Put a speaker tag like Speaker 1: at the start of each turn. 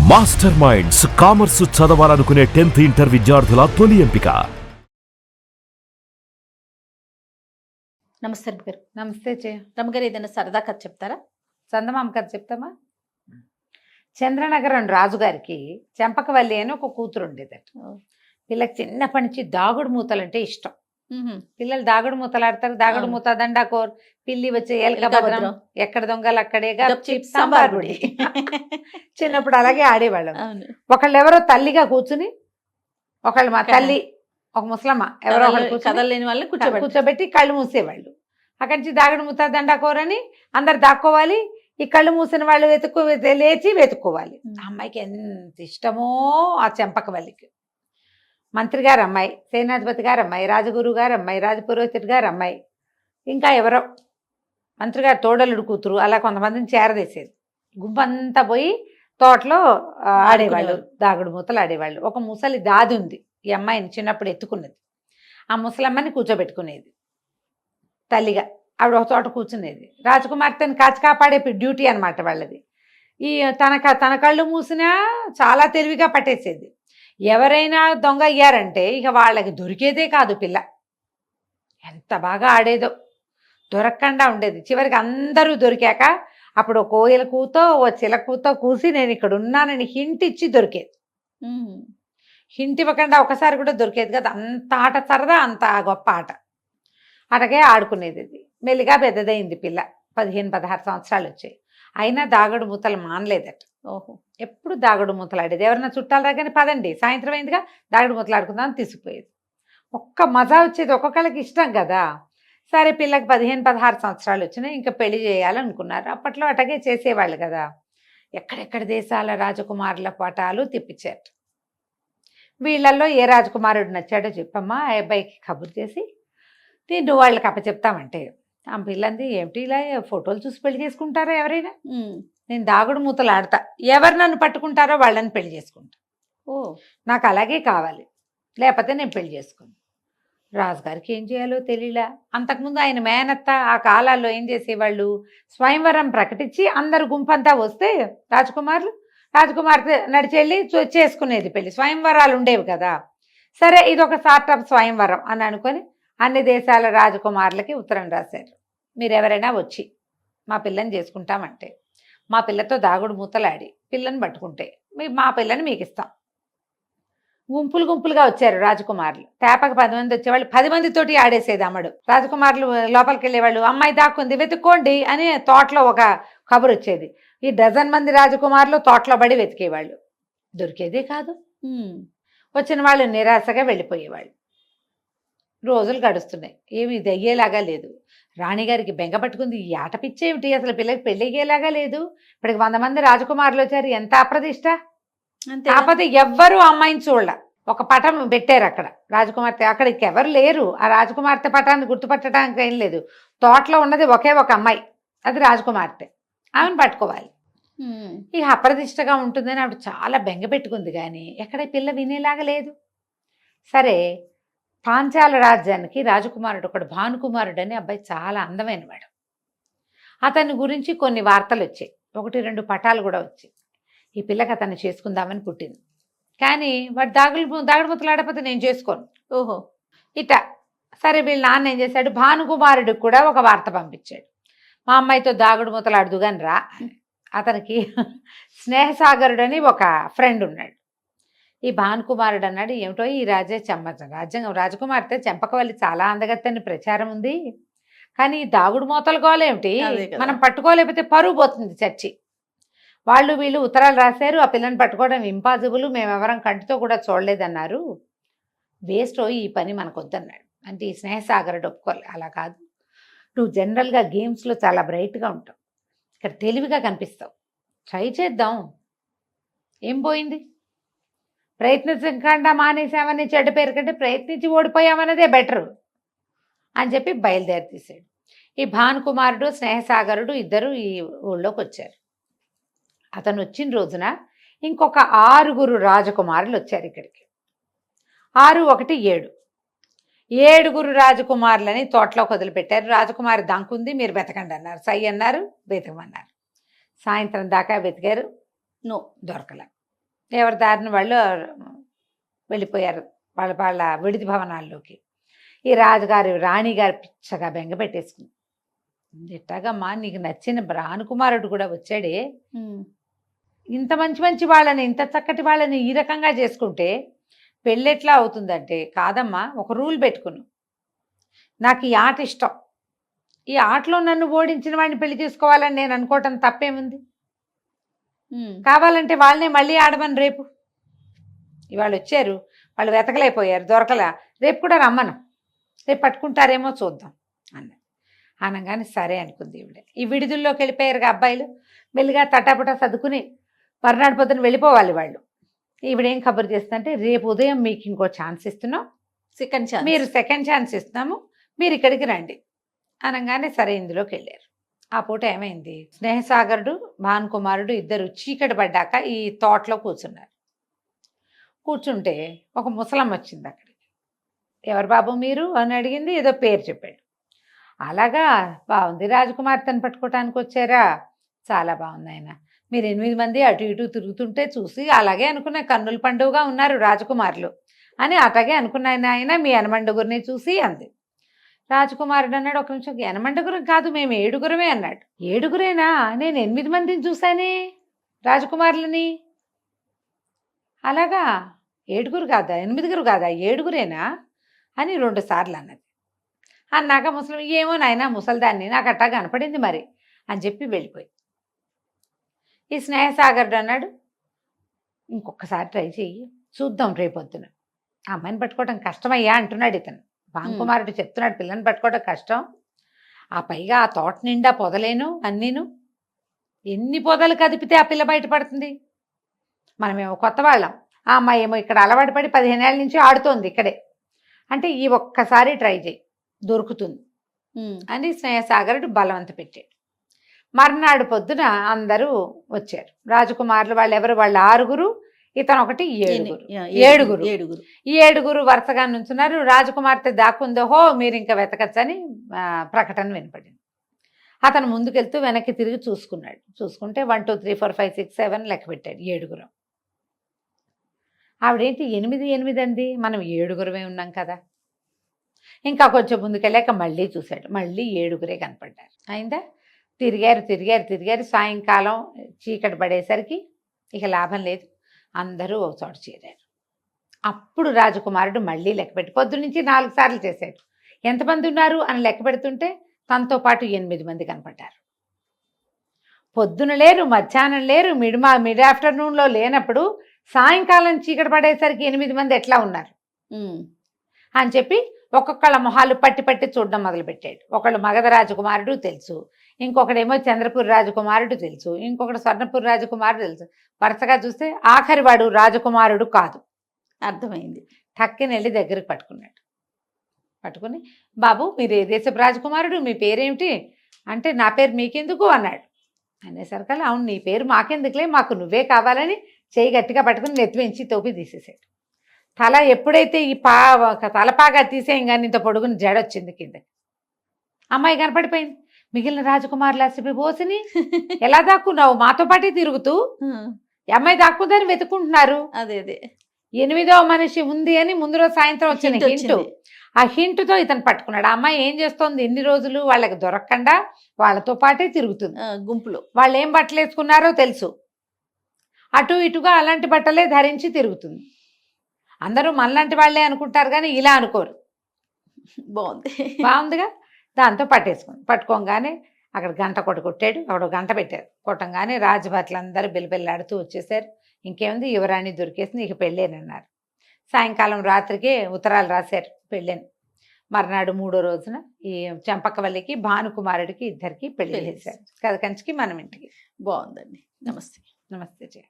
Speaker 1: Master minds commerce చదవాలనుకునే 10th inter విద్యార్థుల తొలి ఎంపిక.
Speaker 2: నమస్తే గారు.
Speaker 3: నమస్తే
Speaker 2: రమ్మగారు, ఏదైనా సరదా కథ చెప్తారా?
Speaker 3: చందమామ కథ చెప్తామా? చంద్రనగరం రాజుగారికి చెంపకవల్లి అని ఒక కూతురు ఉండేదట. పిల్లకి చిన్నప్పటి నుంచి దాగుడు మూతలు అంటే ఇష్టం. పిల్లలు దాగుడు మూతలు ఆడతారు. దాగుడు మూత, దండాకోర్, పిల్లి వచ్చే ఏలక భద్రం, ఎక్కడ దొంగలు అక్కడేగా, సాంబార్ గుడి. చిన్నప్పుడు అలాగే ఆడేవాళ్ళం. ఒకళ్ళు ఎవరో తల్లిగా కూర్చుని, ఒకళ్ళు మా తల్లి, ఒక ముసలమ్మ ఎవరో ఒకళ్ళు
Speaker 2: కదలేని వాళ్ళని
Speaker 3: కూర్చోబెట్టి కళ్ళు మూసేవాళ్ళు. అక్కడి నుంచి దాగుడు మూత, దండాకోర్ అని అందరు దాక్కోవాలి. ఈ కళ్ళు మూసిన వాళ్ళు లేచి వెతుక్కోవాలి. ఆ అమ్మాయికి ఎంత ఇష్టమో ఆ చెంపకవల్లికి. మంత్రి గారు అమ్మాయి, సేనాధిపతి గారు అమ్మాయి, రాజగురు గారు అమ్మాయి, రాజపురోహితుడు గారు అమ్మాయి, ఇంకా ఎవరో మంత్రి గారు తోడలుడు కూతురు, అలా కొంతమందిని చేరదేసేది. గుంపంతా పోయి తోటలో ఆడేవాళ్ళు, దాగుడు మూతలు ఆడేవాళ్ళు. ఒక ముసలి దాది ఉంది, ఈ అమ్మాయిని చిన్నప్పుడు ఎత్తుకున్నది. ఆ ముసలమ్మని కూర్చోబెట్టుకునేది తల్లిగా. ఆవిడ ఒక చోట కూర్చునేది. రాజకుమార్తెని కాచి కాపాడే డ్యూటీ అనమాట వాళ్ళది. ఈ తన కళ్ళు మూసినా చాలా తెలివిగా పట్టేసేది. ఎవరైనా దొంగ అయ్యారంటే ఇక వాళ్ళకి దొరికేదే కాదు పిల్ల. ఎంత బాగా ఆడేదో, దొరకకుండా ఉండేది. చివరికి అందరూ దొరికాక అప్పుడు ఓ కోయిల కూతో ఓ చిలకూతో కూసి నేను ఇక్కడ ఉన్నానని హింట్ ఇచ్చి దొరికేది. హింట్ ఇవ్వకుండా ఒకసారి కూడా దొరికేది కదా. అంత ఆట సరదా, అంత గొప్ప ఆట. అటగే ఆడుకునేది. ఇది మెల్లిగా పెద్దదైంది పిల్ల. 15-16 సంవత్సరాలు వచ్చాయి. అయినా దాగుడు మూతలు మానలేదట.
Speaker 2: ఓహో,
Speaker 3: ఎప్పుడు దాగుడు మూతలు ఆడేది. ఎవరన్నా చుట్టాలు రాగానే పదండి సాయంత్రం అయిందిగా దాగుడు మూతలు ఆడుకుందాం తీసుకుపోయేది. ఒక్క మజా వచ్చేది, ఒక్కొక్కళ్ళకి ఇష్టం కదా. సరే పిల్లకి 15-16 సంవత్సరాలు వచ్చినాయి, ఇంకా పెళ్లి చేయాలనుకున్నారు. అప్పట్లో అటగే చేసేవాళ్ళు కదా. ఎక్కడెక్కడ దేశాల రాజకుమారుల పటాలు తిప్పించారు. వీళ్ళల్లో ఏ రాజకుమారుడు నచ్చాడో చెప్పమ్మా, ఆ అబ్బాయికి కబురు చేసి నువ్వు వాళ్ళకి అప్పచెప్తామంటే. ఆ పిల్లంది, ఏమిటి ఇలా ఫోటోలు చూసి పెళ్లి చేసుకుంటారా ఎవరైనా? నేను దాగుడు మూతలు ఆడతా, ఎవరు నన్ను పట్టుకుంటారో వాళ్ళని పెళ్లి చేసుకుంటా. నాకు అలాగే కావాలి, లేకపోతే నేను పెళ్లి చేసుకోను. రాజుగారికి ఏం చేయాలో తెలియలా. అంతకుముందు ఆయన మేనత్త ఆ కాలాల్లో ఏం చేసేవాళ్ళు, స్వయంవరం ప్రకటించి అందరు గుంపంతా వస్తే రాజకుమార్తె నడిచెళ్ళి చేసుకునేది పెళ్లి. స్వయంవరాలు ఉండేవి కదా. సరే ఇదొక సార్ట్ ఆఫ్ స్వయంవరం అని అనుకొని అన్ని దేశాల రాజకుమారులకి ఉత్తరం రాశారు. మీరు ఎవరైనా వచ్చి మా పిల్లని చేసుకుంటామంటే, మా పిల్లతో దాగుడు మూతలాడి పిల్లని పట్టుకుంటే మా పిల్లని మీకు ఇస్తాం. గుంపులుగా వచ్చారు రాజకుమారులు. తేపకు 10 మంది వచ్చేవాళ్ళు, 10 మందితోటి ఆడేసేది అమ్మడు. రాజకుమారులు లోపలికి వెళ్ళేవాళ్ళు, అమ్మాయి దాక్కుంది వెతుక్కోండి అని తోటలో ఒక కబురు వచ్చేది. ఈ 12 మంది రాజకుమారులు తోటలో పడి వెతికేవాళ్ళు. దొరికేదే కాదు. వచ్చిన వాళ్ళు నిరాశగా వెళ్ళిపోయేవాళ్ళు. రోజులు గడుస్తున్నాయి, ఏమి ఇది అయ్యేలాగా లేదు. రాణిగారికి బెంగ పట్టుకుంది. ఈ ఆట పిచ్చేమిటి, అసలు పిల్లకి పెళ్లి అయ్యేలాగా లేదు. ఇప్పటికి 100 మంది రాజకుమారులు వచ్చారు, ఎంత అప్రదిష్ట. కాకపోతే ఎవ్వరూ అమ్మాయిని చూడాల. ఒక పటం పెట్టారు అక్కడ రాజకుమార్తె, అక్కడికి ఎవరు లేరు. ఆ రాజకుమార్తె పటాన్ని గుర్తుపట్టడానికి ఏం లేదు. తోటలో ఉన్నది ఒకే ఒక అమ్మాయి, అది రాజకుమార్తె. ఆమెను పట్టుకోవాలి. ఇక అప్రదిష్టగా ఉంటుందని ఆవిడ చాలా బెంగ పెట్టుకుంది. కానీ ఎక్కడ పిల్ల వినేలాగా లేదు. సరే, పాంచాల రాజ్యానికి రాజకుమారుడు ఒకడు, భానుకుమారుడు అని అబ్బాయి, చాలా అందమైన వాడు. అతని గురించి కొన్ని వార్తలు వచ్చాయి, 1-2 పటాలు కూడా వచ్చాయి. ఈ పిల్లకి అతన్ని చేసుకుందామని పుట్టింది. కానీ వాడు దాగుడు మూతలు ఆడకపోతే నేను చేసుకోను.
Speaker 2: ఓహో,
Speaker 3: ఇట. సరే వీళ్ళ నాన్న ఏం చేశాడు, భానుకుమారుడికి కూడా ఒక వార్త పంపించాడు. మా అమ్మాయితో దాగుడు మూతలు ఆడుదు కానీ రా. అతనికి స్నేహసాగరుడు అని ఒక ఫ్రెండ్ ఉన్నాడు. ఈ భానుకుమారుడు అన్నాడు, ఏమిటో ఈ రాజకుమార్తె చెంపకవల్లి చాలా అందగత్తని ప్రచారం ఉంది, కానీ ఈ దాగుడు మూతలు గోలేమిటి, మనం పట్టుకోలేకపోతే పరువు పోతుంది చచ్చి. వాళ్ళు వీళ్ళు ఉత్తరాలు రాశారు, ఆ పిల్లని పట్టుకోవడం ఇంపాసిబుల్, మేమెవరం కంటితో కూడా చూడలేదన్నారు, వేస్ట్, ఈ పని మనకు వద్దన్నాడు. అంటే ఈ స్నేహసాగరుడు ఒప్పుకోలే. అలా కాదు, నువ్వు జనరల్గా గేమ్స్లో చాలా బ్రైట్గా ఉంటావు, ఇక్కడ తెలివిగా కనిపిస్తావు, ట్రై చేద్దాం, ఏం పోయింది, ప్రయత్నించకుండా మానేసామని చెడ్డ పేరు కంటే ప్రయత్నించి ఓడిపోయామన్నదే బెటరు అని చెప్పి బయలుదేరి తీశాడు. ఈ భానుకుమారుడు స్నేహసాగరుడు ఇద్దరు ఈ ఊళ్ళోకి వచ్చారు. అతను వచ్చిన రోజున ఇంకొక 6 రాజకుమారులు వచ్చారు ఇక్కడికి. 6 1 7 7 రాజకుమారులని తోటలోకి వదిలిపెట్టారు. రాజకుమారి దంకుంది, మీరు వెతకండి అన్నారు. సై అన్నారు, వెతకమన్నారు. సాయంత్రం దాకా వెతికారు, దొరకలే. ఎవరి దారిని వాళ్ళు వెళ్ళిపోయారు వాళ్ళ వాళ్ళ విడిది భవనాల్లోకి. ఈ రాజుగారు రాణిగారు పిచ్చగా బెంగ పెట్టేసుకుంది. ఎట్టాగమ్మా నీకు నచ్చిన రాణికుమారుడు కూడా వచ్చాడే, ఇంత మంచి మంచి వాళ్ళని ఇంత చక్కటి వాళ్ళని ఈ రకంగా చేసుకుంటే పెళ్ళెట్లా అవుతుందంటే, కాదమ్మా ఒక రూల్ పెట్టుకును, నాకు ఈ ఆట ఇష్టం, ఈ ఆటలో నన్ను ఓడించిన వాడిని పెళ్లి చేసుకోవాలని నేను అనుకోవటం తప్పేముంది, కావాలంటే వాళ్ళనే మళ్ళీ ఆడమని రేపు. ఇవాళ వచ్చారు, వాళ్ళు వెతకలేకపోయారు, దొరకలా, రేపు కూడా రమ్మను, రేపు పట్టుకుంటారేమో చూద్దాం అన్న. అనగానే సరే అనుకుంది ఈవిడ. ఈ విడుదల్లోకి వెళ్ళిపోయారుగా అబ్బాయిలు, మెల్లిగా తటాపుటా సర్దుకుని మర్నాడు పొద్దున వెళ్ళిపోవాలి వాళ్ళు. ఈవిడేం కబురు చేస్తుందంటే, రేపు ఉదయం మీకు ఇంకో ఛాన్స్ ఇస్తున్నాం, మీరు సెకండ్ ఛాన్స్ ఇస్తున్నాము, మీరు ఇక్కడికి రండి అనగానే సరే ఇందులోకి వెళ్ళారు. ఆ పూట ఏమైంది, స్నేహసాగరుడు భానుకుమారుడు ఇద్దరు చీకటి పడ్డాక ఈ తోటలో కూర్చున్నారు. కూర్చుంటే ఒక ముసలమ్మ వచ్చింది అక్కడికి. ఎవరు బాబు మీరు అని అడిగింది. ఏదో పేరు చెప్పాడు. అలాగా, బాగుంది, రాజకుమార్తెను పట్టుకోవటానికి వచ్చారా, చాలా బాగుంది ఆయన, మీరు 8 మంది అటు ఇటు తిరుగుతుంటే చూసి అలాగే అనుకున్న, కన్నుల పండుగగా ఉన్నారు రాజకుమారులు అని అట్లాగే అనుకున్నాయన ఆయన, మీ యనమండుగురిని చూసి అంది. రాజకుమారుడు అన్నాడు, ఒక నిమిషం, యనమండుగురం కాదు, మేము 7గురమే అన్నాడు. 7గురేనా, నేను 8 మందిని చూశానే రాజకుమారులని. అలాగా, 7గురు కాదా, 8గురు కాదా, 7గురేనా అని 2 సార్లు అన్నది. అన్నాక ముసలి, ఏమో నాయన ముసలిదాన్ని, నాకు అట్టా కనపడింది మరి అని చెప్పి వెళ్ళిపోయి. ఈ స్నేహసాగరుడు అన్నాడు, ఇంకొకసారి ట్రై చెయ్యి, చూద్దాం రేపొద్దున. ఆ అమ్మాయిని పట్టుకోవడం కష్టమయ్యా అంటున్నాడు ఇతను. భానుకుమారుడు చెప్తున్నాడు, పిల్లని పట్టుకోవడం కష్టం, ఆ పైగా ఆ తోట నిండా పొదలేను అన్నీను, ఎన్ని పొదలు కదిపితే ఆ పిల్ల బయటపడుతుంది, మనమేమో కొత్త వాళ్ళం, ఆ అమ్మాయి ఏమో ఇక్కడ అలవాటు పడి 15 ఏళ్ళ నుంచి ఆడుతోంది ఇక్కడే, అంటే ఈ ఒక్కసారి ట్రై చేయి, దొరుకుతుంది అని స్నేహసాగరుడు బలవంత పెట్టాడు. మర్నాడు పొద్దున అందరూ వచ్చారు రాజకుమారులు. వాళ్ళు ఎవరు, వాళ్ళు 6గురు, ఇతను ఒకటి 7గురు. ఈ 7గురు వరుసగా నుంచున్నారు. రాజకుమార్తె దాక్కుందో, హో మీరు ఇంకా వెతకచ్చని ప్రకటన వినపడింది. అతను ముందుకెళ్తూ వెనక్కి తిరిగి చూసుకున్నాడు. చూసుకుంటే 1 2 3 4 5 6 7 లెక్క పెట్టాడు, 7గురు. ఆవిడేంటి 8 8 అంది, మనం 7గురమే ఉన్నాం కదా. ఇంకా కొంచెం ముందుకెళ్ళాక మళ్ళీ చూశాడు, మళ్ళీ 7గురే కనపడ్డారు. అయిందా, తిరిగారు తిరిగారు తిరిగారు. సాయంకాలం చీకటి పడేసరికి ఇక లాభం లేదు, అందరూ ఒక చోట చేరారు. అప్పుడు రాజకుమారుడు మళ్ళీ లెక్కపెట్టి, పొద్దునుంచి 4 సార్లు చేశాడు, ఎంతమంది ఉన్నారు అని లెక్క పెడుతుంటే తనతో పాటు 8 మంది కనపడ్డారు. పొద్దున లేరు, మధ్యాహ్నం లేరు, మిడ్ ఆఫ్టర్నూన్లో లేనప్పుడు సాయంకాలం చీకటి పడేసరికి 8 మంది ఎట్లా ఉన్నారు అని చెప్పి ఒక్కొక్కళ్ళ మొహాలు పట్టి పట్టి చూడడం మొదలుపెట్టాడు. ఒకళ్ళు మగధ రాజకుమారుడు తెలుసు, ఇంకొకడేమో చంద్రపూర్ రాజకుమారుడు తెలుసు, ఇంకొకటి స్వర్ణపూర్ రాజకుమారుడు తెలుసు. వరుసగా చూస్తే ఆఖరి వాడు రాజకుమారుడు కాదు, అర్థమైంది. టక్కిన వెళ్ళి దగ్గరికి పట్టుకున్నాడు. పట్టుకుని, బాబు మీరు ఏ దేశపు రాజకుమారుడు, మీ పేరేమిటి అంటే, నా పేరు మీకెందుకు అన్నాడు. అనేసరికల్లా, అవును నీ పేరు మాకెందుకులే, మాకు నువ్వే కావాలని చేయి గట్టిగా పట్టుకుని నెత్తిమించి తోపి తీసేసాడు. తల ఎప్పుడైతే ఈ తలపాగా తీసేయంగానే ఇంత పొడుగుని జడొచ్చింది కింద. అమ్మాయి కనపడిపోయింది. మిగిలిన రాజకుమారులు అసిపి పోసిని, ఎలా దాక్కున్నావు, మాతో పాటే తిరుగుతూ, అమ్మాయి దాక్కుందని వెతుక్కుంటున్నారు.
Speaker 2: అదే అదే
Speaker 3: 8వ మనిషి ఉంది అని ముందు రోజు సాయంత్రం వచ్చిన హింటు, ఆ హింటుతో ఇతను పట్టుకున్నాడు. ఆ అమ్మాయి ఏం చేస్తోంది, ఎన్ని రోజులు వాళ్ళకి దొరకకుండా వాళ్ళతో పాటే తిరుగుతుంది
Speaker 2: గుంపులో.
Speaker 3: వాళ్ళు ఏం బట్టలు వేసుకున్నారో తెలుసు, అటు ఇటుగా అలాంటి బట్టలే ధరించి తిరుగుతుంది. అందరూ మనలాంటి వాళ్ళే అనుకుంటారు కానీ ఇలా అనుకోరు. బాగుందిగా. దాంతో పట్టుకోగానే అక్కడ గంట కొట్టాడు. అక్కడ గంట పెట్టారు. కొట్టంగానే రాజభట్లందరూ బిల్లబిల్లాడుతూ వచ్చేసారు. ఇంకేముంది, యువరాణి దొరికేసింది, ఇక పెళ్ళేనన్నారు. సాయంకాలం రాత్రికే ఉత్తరాలు రాశారు పెళ్ళని. మర్నాడు 3వ రోజున ఈ చంపకవల్లికి భానుకుమారుడికి ఇద్దరికి పెళ్లి చేశారు. కథ కంచికి మనం ఇంటికి.
Speaker 2: బాగుందండి. నమస్తే.
Speaker 3: నమస్తే జయ.